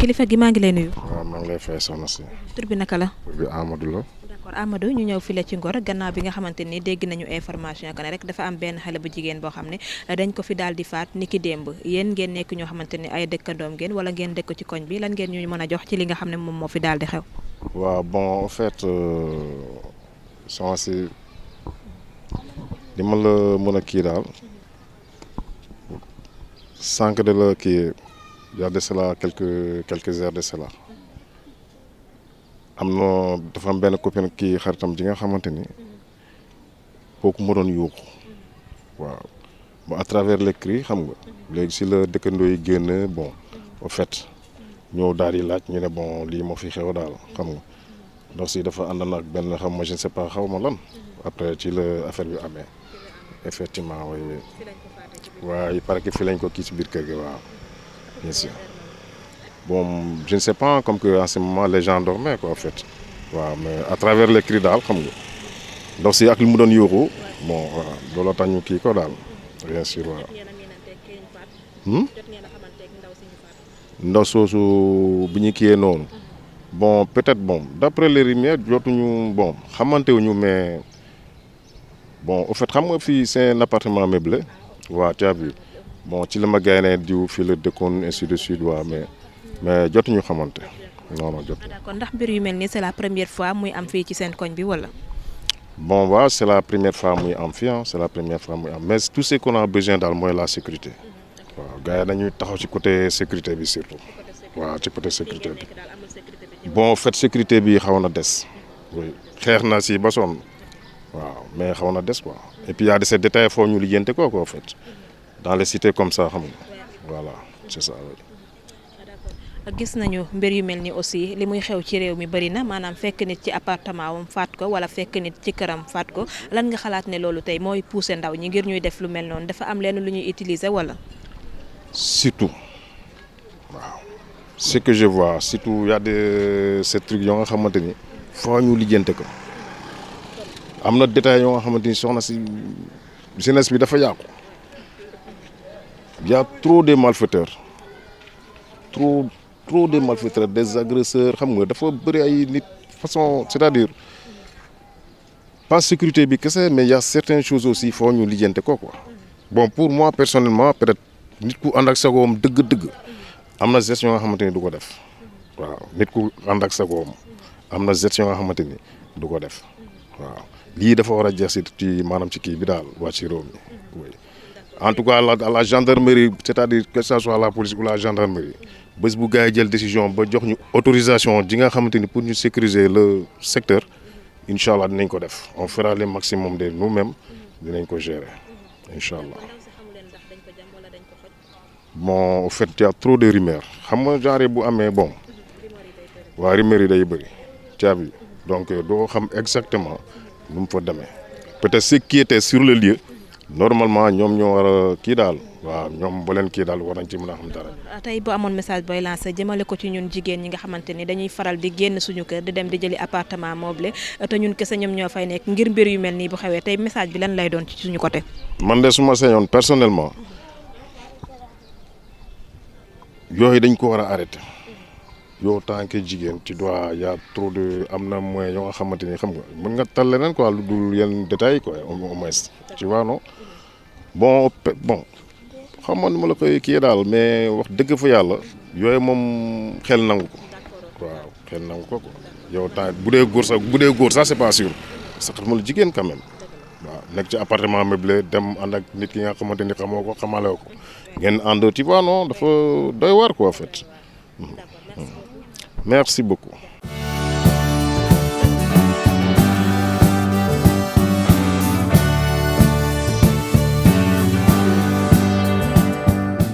kilifa gi maa ngi lay nuyu. waaw maa ngi lay fay soxna si. tur bi naka la. tur bi Amadou la. d'accord Amadou ñu ñëw file ci Ngor gannaaw bi nga xamante ni dégg nañu information que ne rek dafa am benn xale bu jigéen boo xam ne dañ ko fi daal di faat niki démb yéen ngeen nekk ñoo xamante ni ay dëkkandoom ngeen wala ngeen dëkk ci koñ bi lan ngeen ñu mën a jox ci li nga xam ne moom moo fi daal di xew. waaw bon en fait soxna si li ma la mën a kii daal sànq de la kii y a de cela quelques heures de cela am na dafa am benn copine kii xaritam ji nga xamante ni kooku moo doon yuuxu waaw bon à travers les cris xam nga léegi si la dëkkandoo yi génn bon au fait ñëw daal di laaj ñu ne bon lii moo fi xew daal xam nga ndax si dafa ànd na ak benn xam ma je ne sais pas xaw ma lan après ci la affaire bi amee effectivement oui waaw il paraît que fii lañ ko kii ci biir kër gi waaw bien sûr bon je ne sais pas comme que en ce moment les gens dormaient quoi en fait waaw mais à travers les cris daal xam nga ndax si ak li mu doon yuuxu bon voilà looloo tax ñu kii ko daal bien sûr waaw. ndaw soosu bi ñu kiyee noonu bon peut-être bon d'après les rumeurs jotuñu bon xamantewuñu mais bon au fait xam nga fii c'est un appartement meublé waaw tu as vu bon ci la ma gars yi ne diw fii la dëkkoon ainsi de suite waaw mais jotuñu xamante non jotuñu. d'accord ndax mbir yu mel nii c'est la première fois muy am fii ci seen koñ bi wala. bon waaw c'est la première fois muy am fii c'est la première fois muy am mais tout ce qu'on a besoin daal mooy la sécurité. waaw gars yi dañuy taxaw ci côté sécurité bi surtout waaw ci côté sécurité bi bon en fait sécurité bi xaw na des oui xeex na si ba sonn waaw mais xaw na des quoi et puis y a de ces détails foo ñu lijjante ko en fait dans les cités comme ça xam nga voilà c'est ça. gis nañu mbir yu mel ni aussi li muy xew ci réew mi bari na maanaam fekk nit ci appartement wam faat ko wala fekk nit ci këram faat ko lan nga xalaat ne loolu tey mooy pousser ndaw ñi ngir ñuy def lu mel noonu dafa am lenn lu ñuy utiliser wala. surtout waaw ce que je vois surtout y a de ces trucs yoo nga xamante ni foo ñu lijjante ko am na détails yoo nga xamante ni soxna si jeunesse bi dafa yàqu y a trop de malfaiteurs trop de malfaiteurs des agresseurs xam nga dafa bëri ay nit façon c'est-à-dire pas sécurité bi kese mais y a certaines choses aussi foo ñu lijjante ko quoi bon pour moi personnellement peut-être nit ku ànd ak sagoom dëgg-dëgg am na gestion yoo nga xamante ni du ko def waaw nit ku ànd ak sagoom am na gestion yoo nga xamante ni du ko def waaw lii dafa war a jeex ci maanaam ci kii bi daal waa ci réew mi oui en tout cas à la gendarmerie c'est-à-dire que ça soit la police ou la gendarmerie bés bu gars yi jël décision ba jox ñu autorisation ji nga xamante ni pour ñu sécuriser le secteur incha allah dinañ ko def on fera le maximum de nous-mêmes dinañ ko gérer incha allah. bon en fait y a trop de rumeurs xam nga genre bu amee bon waa rumeurs yi day bëri caabi donc doo xam exactement nu mu fa demee peut-être ceux qui étaient sur le lieu normalement ñoom ñoo war a kii daal waaw ñoom bu leen kii daal war nañ ci mën a xam dara. tey boo amoon message booy lancé jëmale ko ci ñun jigéen ñi nga xamante ni dañuy faral di génn suñu kër di dem di jëli appartement meublé te ñun kese ñoom ñoo fay nekk ngir mbir yu mel nii bu xewee tey message bi lan lay doon ci suñu côté. man de su ma sañoon personnellement. yooyu dañ ko war a arrêter yow tant que jigéen tu dois y a trop de am na moyens yoo nga xamante ni xam nga mën nga tal leneen quoi lu dul yenn détails quoi au moins tu vois non bon xam nga nu ma la koy kii daal mais wax dëgg fa yàlla yooyu moom xel nangu ko waaw xel nangu ko quoi yow tant bu dee góor sax c'est pas sûr sax xam nga jigéen quand même waaw nekk ci appartement meublé dem ànd ak nit ki nga xamante ni xamoo ko xamale ko ngeen ànd tu vois non dafa doy waar quoi en fait. Merci beaucoup.